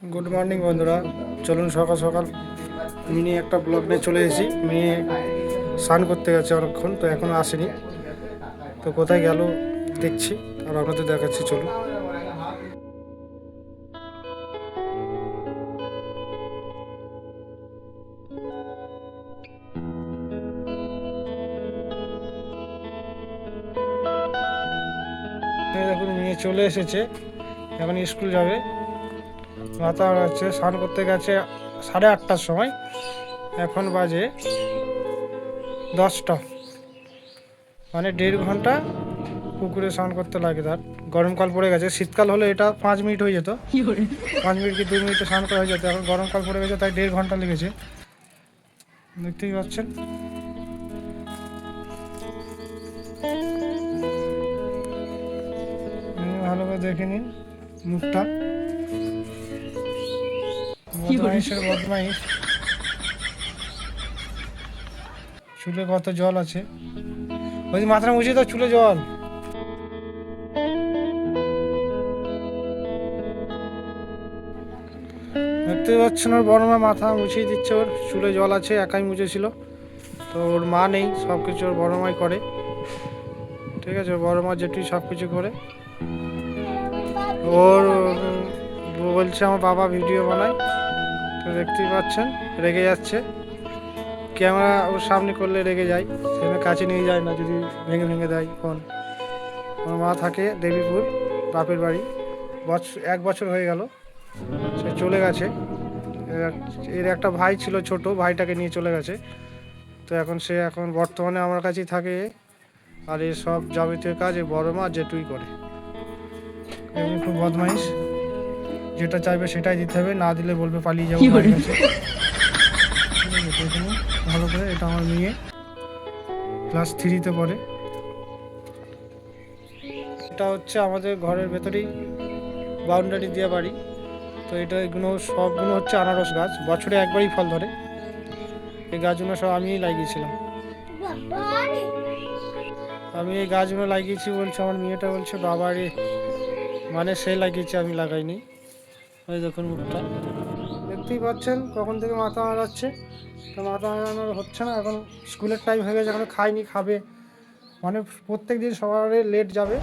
Good morning বন্ধুরা, চলুন সকাল সকাল মিনি একটা ব্লগ নিয়ে চলে এসেছি। মেয়ে স্নান করতে গেছে অনেকক্ষণ, তো এখনও আসেনি। তো কোথায় গেল দেখছি আর আপনাদের দেখাচ্ছি, চলুন। দেখুন মেয়ে চলে এসেছে, এখন স্কুল যাবে। মাথা হচ্ছে স্নান করতে গেছে 8:30টার সময়, এখন বাজে 10টা, মানে 1.5 ঘন্টা পুকুরে স্নান করতে লাগে তার। গরমকাল পড়ে গেছে, শীতকাল হলে এটা 5 মিনিট হয়ে যেত, 5 মিনিট কি 2 মিনিটে স্নান করা হয়ে যেত। এখন গরমকাল পড়ে গেছে তাই 1.5 ঘন্টা লেগেছে, দেখতেই পাচ্ছেন। ভালো করে দেখে নিন মুখটা, বদমাইশের বদমাইশ। চুলে কত জল আছে, ওই মাথাটা মুছিয়ে দাও, চুলে জল। দেখতে পাচ্ছেন ওর বড় মা মাথা মুছিয়ে দিচ্ছে, ওর চুলে জল আছে, একাই মুছেছিল। তো ওর মা নেই, সব কিছু ওর বড় মাই করে, ঠিক আছে। ওর বড় মা যেটুই সব কিছু করে। ওর বলছে আমার বাবা ভিডিও বানায়, তো দেখতেই পাচ্ছেন রেগে যাচ্ছে। ক্যামেরা ওর সামনে করলে রেগে যায়, সেখানে কাছে নিয়ে যায় না, যদি ভেঙে ভেঙে দেয় ফোন। আমার মা থাকে দেবীপুর, বাপের বাড়ি। 1 বছর হয়ে গেল সে চলে গেছে। এর একটা ভাই ছিল ছোট, ভাইটাকে নিয়ে চলে গেছে। তো সে এখন বর্তমানে আমার কাছেই থাকে, আর এই সব যাবতীয় কাজ এই বড় মা যেটুই করে। এমনি খুব বদমাইশ, যেটা চাইবে সেটাই দিতে হবে, না দিলে বলবে পালিয়ে যাবো ভাইয়ের কাছে। ভালো করে, এটা আমার মেয়ে, ক্লাস 3-তে পড়ে। এটা হচ্ছে আমাদের ঘরের ভেতরেই বাউন্ডারি দেওয়া বাড়ি। তো এগুলো সবগুলো হচ্ছে আনারস গাছ, বছরে একবারই ফল ধরে। এই গাছগুলো সব আমিই লাগিয়েছিলাম। আমি এই গাছগুলো লাগিয়েছি বলছে, আমার মেয়েটা বলছে বাবা রে, মানে সে লাগিয়েছে, আমি লাগাইনি। ওই দেখুন মুখটা, দেখতেই পাচ্ছেন কখন থেকে মাথা মারাচ্ছে। তো মাথা মারানোর হচ্ছে না, এখন স্কুলের টাইম হয়ে গেছে, এখন খাইনি, খাবে। মানে প্রত্যেক দিন সকালে লেট যাবে,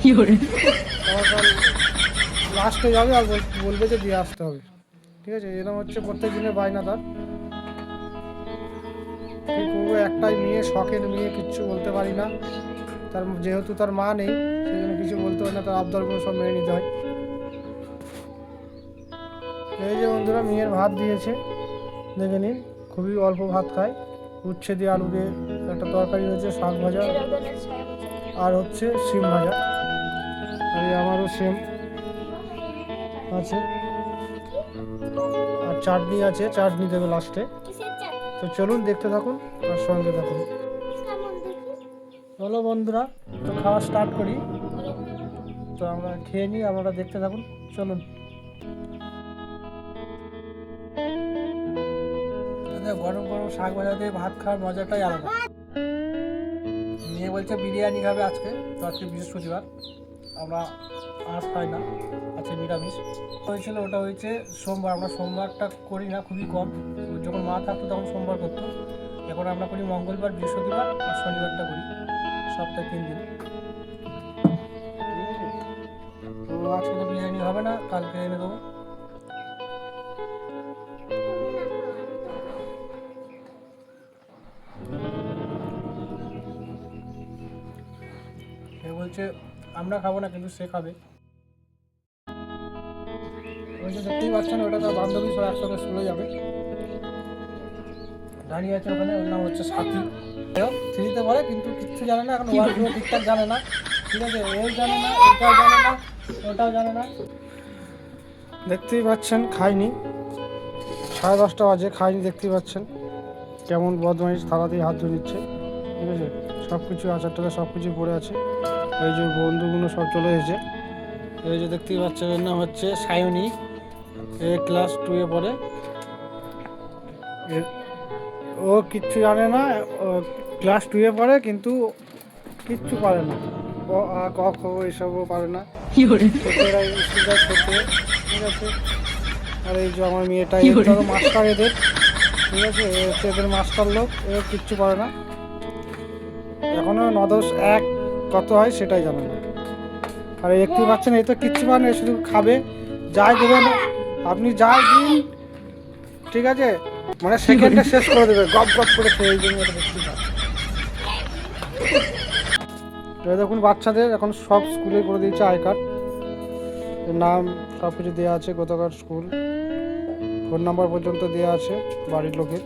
সকাল লাস্টে যাবে আর বলবে যে দিয়ে আসতে হবে, ঠিক আছে। এরকম হচ্ছে প্রত্যেক দিনের বায়না তার। কী করবো, একটাই মেয়ে, শখের মেয়ে, কিচ্ছু বলতে পারি না। যেহেতু তার মা নেই, সেই জন্য কিছু বলতে হয় না, তার আবদারগুলো সব মেনে নিতে হয়। এই যে বন্ধুরা, মেয়ের ভাত দিয়েছে, দেখে নিন, খুবই অল্প ভাত খায়। উচ্ছে দিয়ে আলু দিয়ে একটা তরকারি হয়েছে, শাক ভাজা, আর হচ্ছে শিম ভাজা। আর আমারও সেম আছে, আর চাটনি আছে, চাটনি দেবে লাস্টে। তো চলুন দেখতে থাকুন আর সঙ্গে থাকুন। চলো বন্ধুরা, তো খাওয়া স্টার্ট করি। তো আমরা খেয়ে নিই, আপনারা দেখতে থাকুন, চলুন। গরম গরম শাক ভাজা দিয়ে ভাত খাওয়ার মজাটাই আলাদা। মেয়ে বলছে বিরিয়ানি খাবে আজকে, তো আজকে বৃহস্পতিবার, আমরা আঁশ খাই না, আজকে নিরামিষ হয়েছিল। ওটা হয়েছে সোমবার, আমরা সোমবারটা করি না, খুবই কম। যখন মা থাকতো তখন সোমবার করতো, এখন আমরা করি মঙ্গলবার, বৃহস্পতিবার আর শনিবারটা করি, সপ্তাহে 3 দিন। তো আজকে তো বিরিয়ানি হবে না, কালকে এনে দেবো। সে বলছে আমরা খাবো না, কিন্তু সে খাবে। ওই যে দেখতেই পাচ্ছেন, ওটা তার বান্ধবী, সব একসাথে স্কুলে যাবে, দাঁড়িয়ে আছে ওখানে। ওর নাম হচ্ছে সাথী, 3-তে পড়ে, কিন্তু কিচ্ছু জানে না, এখন ওয়ার্ডগুলো ঠিকঠাক জানে না, ঠিক আছে। এই জানে না, এটাও জানে না, ওটাও জানে না। দেখতেই পাচ্ছেন খাইনি, 10:30 বাজে, খাইনি। দেখতেই পাচ্ছেন কেমন বদমাইশ, থালাতেই হাত ধরে নিচ্ছে, ঠিক আছে। সব কিছু আচার টাচার সব কিছু পড়ে আছে। এই যে বন্ধুগুলো সব চলে এসেছে, এই যে দেখতেই পাচ্ছেন, এর নাম হচ্ছে সায়নী, এ ক্লাস 2-এ পড়ে। ও কিচ্ছু জানে না, ক্লাস 2-এ পড়ে, কিন্তু কিচ্ছু পারে না, ক খ এসবও পারে না। স্কুল যায় খেতে, ঠিক আছে। আর এই যে আমার মেয়েটা এর মাস্টার এদের, ঠিক আছে, এ হচ্ছে এদের মাস্টার লোক, এর কিচ্ছু পারে না, এখনো 9-10-1 কত হয় সেটাই জানে না। আর দেখতে পাচ্ছেন এই তো কিচ্ছু পারে না, শুধু খাবে, যাই দেবেন আপনি যাই দিন, ঠিক আছে, মানে সেকেন্ডে শেষ করে দেবে, গপ গপ করে খেয়ে, এই জন্য এটা দেখতে পাচ্ছি। দেখুন বাচ্চাদের এখন সব স্কুলে করে দিয়েছে আই কার্ড, নাম সব কিছু দেওয়া আছে, কোথাকার স্কুল, ফোন নাম্বার পর্যন্ত দেওয়া আছে, বাড়ির লোকের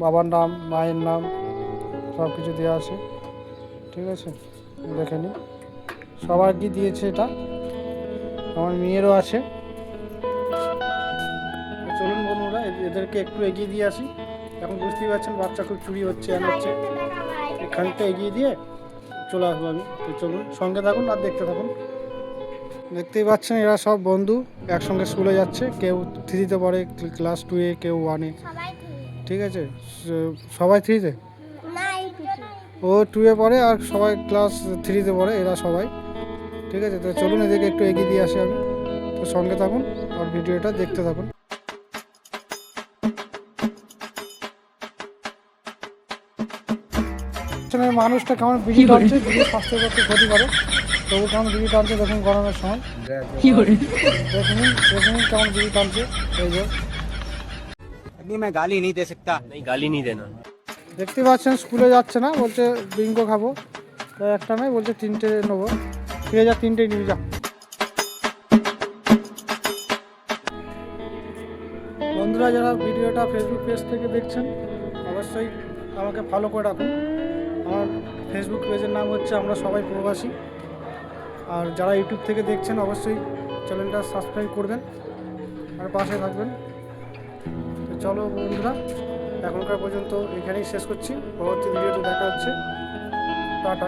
বাবার নাম, মায়ের নাম সব কিছু দেওয়া আছে, ঠিক আছে, দেখে নিন সবার কি দিয়েছে, এটা আমার মেয়েরও আছে। চলুন বন্ধুরা এদেরকে একটু এগিয়ে দিয়ে আসি, এখন বুঝতেই পারছেন বাচ্চা খুব চুরি হচ্ছে, হচ্ছে, এখানটা এগিয়ে দিয়ে চলে আসবো আমি, তো চলুন সঙ্গে থাকুন আর দেখতে থাকুন। দেখতেই পাচ্ছেন এরা সব বন্ধু একসঙ্গে স্কুলে যাচ্ছে, কেউ 3-তে পড়ে, ক্লাস 2-এ, কেউ 1-এ, ঠিক আছে, সবাই 3-তে, ও 2-এ পড়ে আর সবাই ক্লাস 3-তে পড়ে, এরা সবাই, ঠিক আছে। তো চলুন এদেরকে একটু এগিয়ে দিয়ে আসি আমি, তো সঙ্গে থাকুন আর ভিডিওটা দেখতে থাকুন। মানুষটা কেমন বিড়ি টানছে, বিড়ি স্বাস্থ্যের পক্ষে ক্ষতি করে, তবু কেমন বিড়ি টানছে দেখুন গরমের সময়, দেখুন কেমন বিড়ি টানছে, এই যে मैं गाली नहीं दे सकता। नहीं गाली नहीं देना। দেখতে পাচ্ছেন স্কুলে যাচ্ছে না, বলছে বিঙ্গো খাবো, তাই একটা নয় বলছে 3টে নেবো, ঠিক আছে 3টেই নিবি যা। বন্ধুরা যারা ভিডিওটা ফেসবুক পেজ থেকে দেখছেন অবশ্যই আমাকে ফলো করে রাখুন, আমার ফেসবুক পেজের নাম হচ্ছে আমরা সবাই প্রবাসী, আর যারা ইউটিউব থেকে দেখছেন অবশ্যই চ্যানেলটা সাবস্ক্রাইব করবেন আর পাশে থাকবেন। তো চলো বন্ধুরা এখনকার পর্যন্ত এখানেই শেষ করছি, পরবর্তী ভিডিওতে দেখা হচ্ছে, টাটা।